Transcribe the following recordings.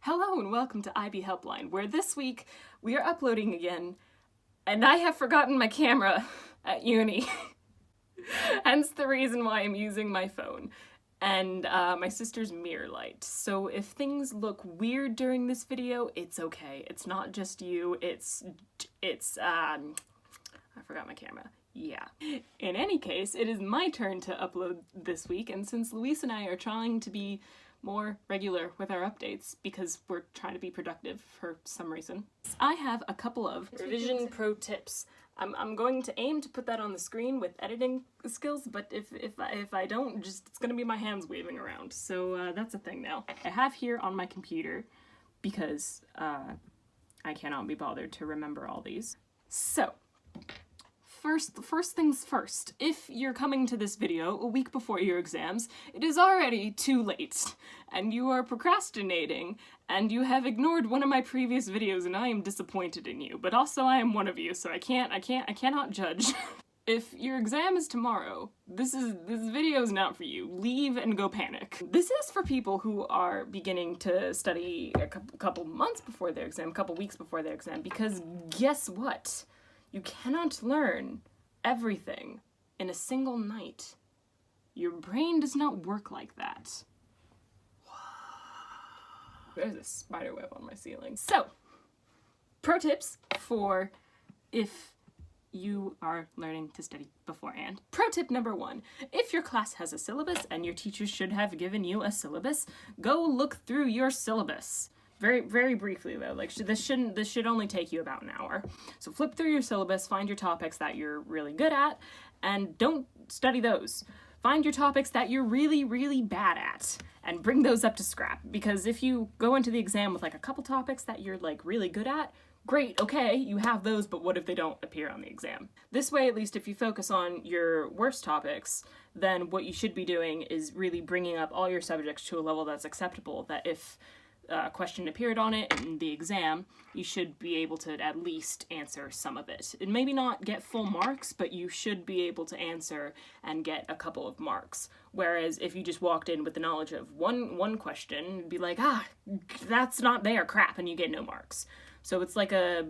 Hello and welcome to IB Helpline, where this week we are uploading again, and I have forgotten my camera at uni. Hence the reason why I'm using my phone and my sister's mirror light. So if things look weird during this video, it's okay. It's not just you, I forgot my camera. Yeah. In any case, it is my turn to upload this week, and since Luis and I are trying to be more regular with our updates because we're trying to be productive for some reason, I have a couple of revision pro tips. I'm going to aim to put that on the screen with editing skills, but if I don't, it's gonna be my hands waving around. So that's a thing now. I have here on my computer because I cannot be bothered to remember all these. So First things first, if you're coming to this video a week before your exams, it is already too late, and you are procrastinating, and you have ignored one of my previous videos, and I am disappointed in you, but also I am one of you, so I cannot judge. If your exam is tomorrow, this video is not for you. Leave and go panic. This is for people who are beginning to study a couple months before their exam, a couple weeks before their exam, because guess what? You cannot learn everything in a single night. Your brain does not work like that. There's a spider web on my ceiling. So, pro tips for if you are learning to study beforehand. Pro tip number 1, if your class has a syllabus and your teacher should have given you a syllabus, go look through your syllabus. Very briefly though, like this should only take you about an hour. So flip through your syllabus, find your topics that you're really good at, and don't study those. Find your topics that you're really bad at, and bring those up to scrap. Because if you go into the exam with like a couple topics that you're like really good at, great, okay, you have those, but what if they don't appear on the exam? This way, at least if you focus on your worst topics, then what you should be doing is really bringing up all your subjects to a level that's acceptable, that if a question appeared on it in the exam, you should be able to at least answer some of it. And maybe not get full marks, but you should be able to answer and get a couple of marks. Whereas if you just walked in with the knowledge of one question, it'd be like, that's not there, crap, and you get no marks. So it's like a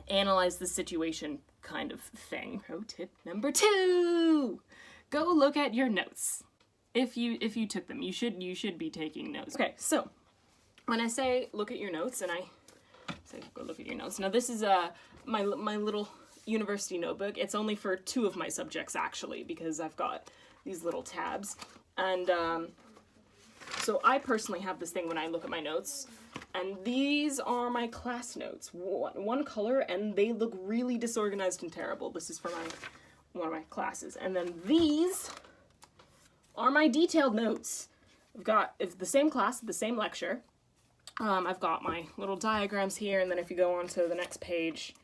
analyze the situation kind of thing. Pro tip number 2! Go look at your notes. If you took them, you should be taking notes. Okay, so when I say look at your notes, and I say go look at your notes, now this is my little university notebook. It's only for 2 of my subjects actually, because I've got these little tabs, and so I personally have this thing when I look at my notes, and these are my class notes, one color, and they look really disorganized and terrible. This is for one of my classes, and then these are my detailed notes. It's the same class, the same lecture. I've got my little diagrams here, and then if you go on to the next page,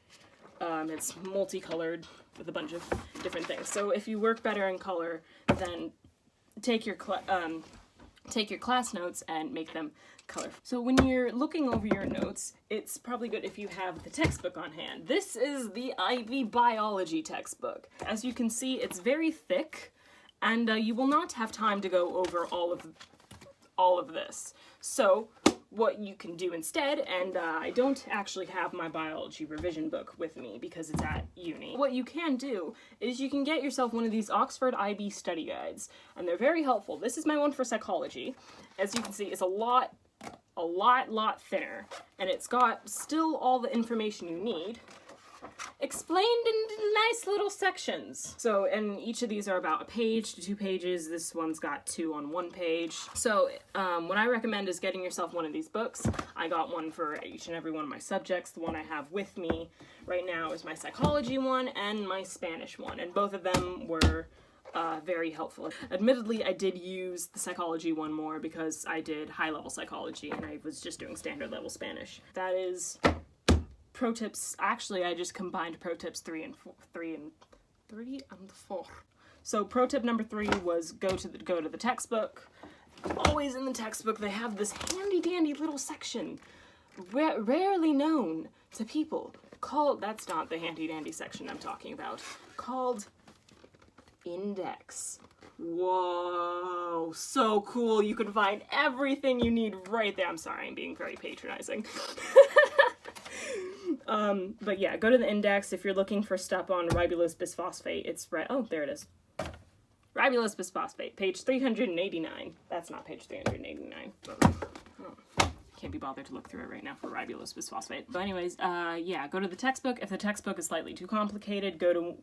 it's multicolored with a bunch of different things. So if you work better in color, then take your class notes and make them colorful. So when you're looking over your notes, it's probably good if you have the textbook on hand. This is the IB biology textbook. As you can see, it's very thick, and you will not have time to go over all of this. So what you can do instead, and I don't actually have my biology revision book with me because it's at uni. What you can do is you can get yourself one of these Oxford IB study guides, and they're very helpful. This is my one for psychology. As you can see, it's a lot thinner, and it's got still all the information you need, explained in nice little sections. So, and each of these are about a page to 2 pages. This one's got 2 on 1 page. So, what I recommend is getting yourself one of these books. I got one for each and every one of my subjects. The one I have with me right now is my psychology one and my Spanish one, and both of them were very helpful. Admittedly, I did use the psychology one more because I did high-level psychology and I was just doing standard-level Spanish. That is pro tips. Actually, I just combined pro tips 3 and 4. So pro tip number 3 was go to the textbook. Always in the textbook they have this handy-dandy little section, rarely known to people, called, that's not the handy-dandy section I'm talking about, called index. Whoa, so cool. You can find everything you need right there. I'm sorry, I'm being very patronizing. But yeah, go to the index if you're looking for stuff on ribulose bisphosphate. It's right. Oh, there it is. Ribulose bisphosphate, page 389. That's not page 389. Can't be bothered to look through it right now for ribulose bisphosphate. But anyways, yeah, go to the textbook. If the textbook is slightly too complicated, go to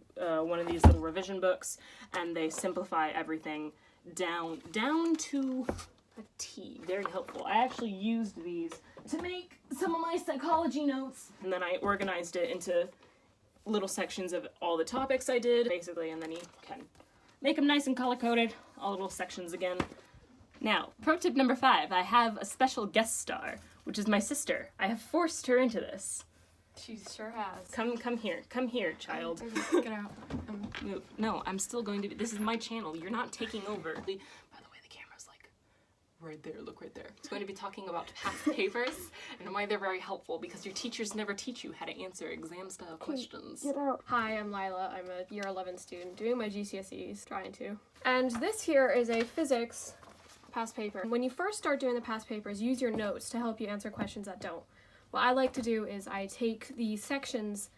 one of these little revision books, and they simplify everything down to a T. Very helpful. I actually used these to make some of my psychology notes, and then I organized it into little sections of all the topics I did, basically, and then you can make them nice and color-coded, all little sections again. Now, pro tip number 5, I have a special guest star, which is my sister. I have forced her into this. She sure has. Come here, child. Get out. Move. No, I'm still going to, this is my channel, you're not taking over. By the way, the camera's like, right there, look right there. It's going to be talking about past papers, and why they're very helpful, because your teachers never teach you how to answer exam-style questions. Get out. Hi, I'm Lila. I'm a year 11 student doing my GCSEs, trying to. And this here is a physics past paper. When you first start doing the past papers, use your notes to help you answer questions that don't. What I like to do is I take the sections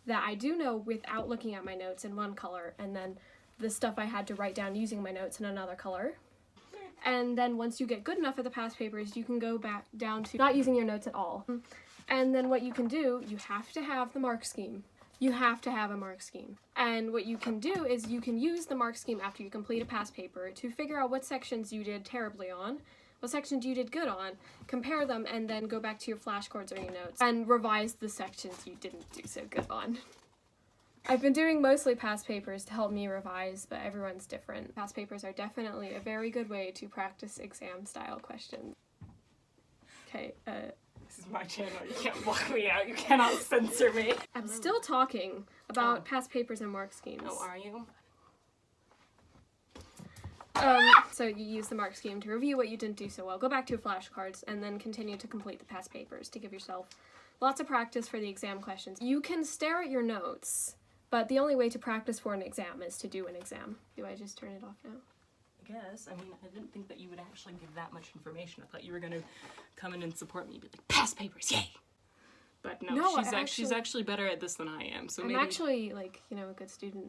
that I do know without looking at my notes in one color, and then the stuff I had to write down using my notes in another color. And then once you get good enough at the past papers, you can go back down to not using your notes at all. And then what you can do, you have to have the mark scheme. You have to have a mark scheme. And what you can do is you can use the mark scheme after you complete a past paper to figure out what sections you did terribly on, what sections you did good on, compare them, and then go back to your flashcards or your notes and revise the sections you didn't do so good on. I've been doing mostly past papers to help me revise, but everyone's different. Past papers are definitely a very good way to practice exam-style questions. Okay, This is my channel, you can't block me out, you cannot censor me. I'm still talking about past papers and mark schemes. Oh, are you? So you use the mark scheme to review what you didn't do so well, go back to your flashcards, and then continue to complete the past papers to give yourself lots of practice for the exam questions. You can stare at your notes, but the only way to practice for an exam is to do an exam. Do I just turn it off now? I guess. I mean, I didn't think that you would actually give that much information. I thought you were going to come in and support me, be like, past papers, yay! But no, she's actually better at this than I am, so maybe... I'm actually, like, you know, a good student.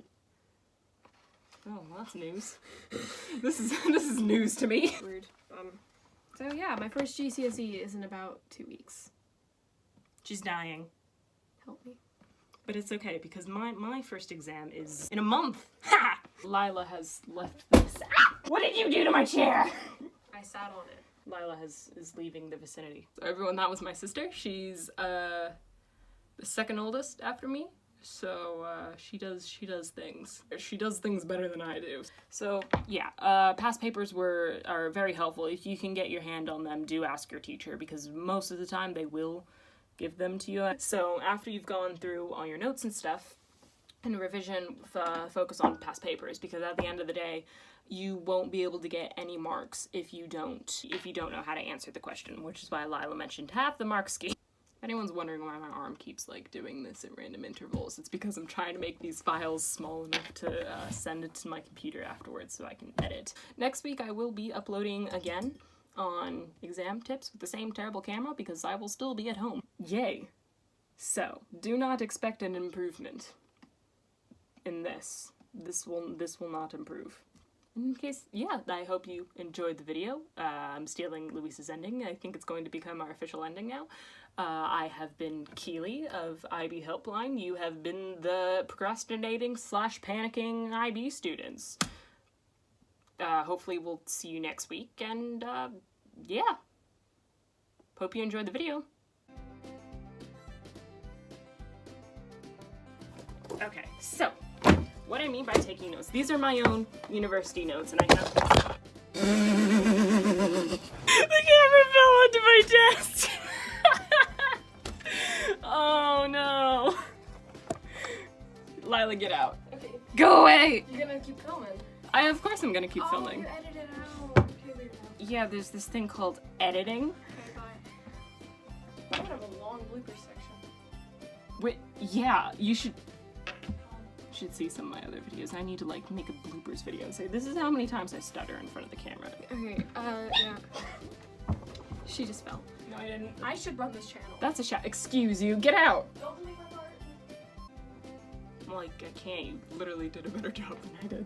Oh, well, that's news. This is news to me. Rude. So yeah, my first GCSE is in about 2 weeks. She's dying. Help me. But it's okay, because my first exam is in a month. Ha! Lila has left this. Ah! What did you do to my chair? I sat on it. Lila is leaving the vicinity. So everyone, that was my sister. She's the second oldest after me. So she does things. She does things better than I do. So yeah, past papers are very helpful. If you can get your hand on them, do ask your teacher, because most of the time they will give them to you. So after you've gone through all your notes and stuff, in revision, focus on past papers, because at the end of the day, you won't be able to get any marks if you don't know how to answer the question, which is why Lila mentioned have the mark scheme. If anyone's wondering why my arm keeps like doing this at random intervals, it's because I'm trying to make these files small enough to send it to my computer afterwards so I can edit. Next week I will be uploading again on exam tips with the same terrible camera, because I will still be at home. Yay! So, do not expect an improvement in this. This will not improve. In case, yeah, I hope you enjoyed the video. I'm stealing Luis's ending. I think it's going to become our official ending now. I have been Keely of IB Helpline. You have been the procrastinating / panicking IB students. Hopefully we'll see you next week, and yeah. Hope you enjoyed the video. Okay, so what I mean by taking notes, these are my own university notes, and I have this. The camera fell onto my desk. Oh no. Lila, get out. Okay. Go away! You're gonna keep filming. Of course I'm gonna keep filming. You edit it out. Okay, leave it out. Yeah, there's this thing called editing. Okay, bye. I have a long blooper section. Wait, yeah, you should should see some of my other videos. I need to like make a bloopers video and say, this is how many times I stutter in front of the camera. Okay, yeah. She just fell. No, I didn't. I should run this channel. That's a shot. Excuse you, get out! Don't delete my part. I'm like, I can't. You literally did a better job than I did.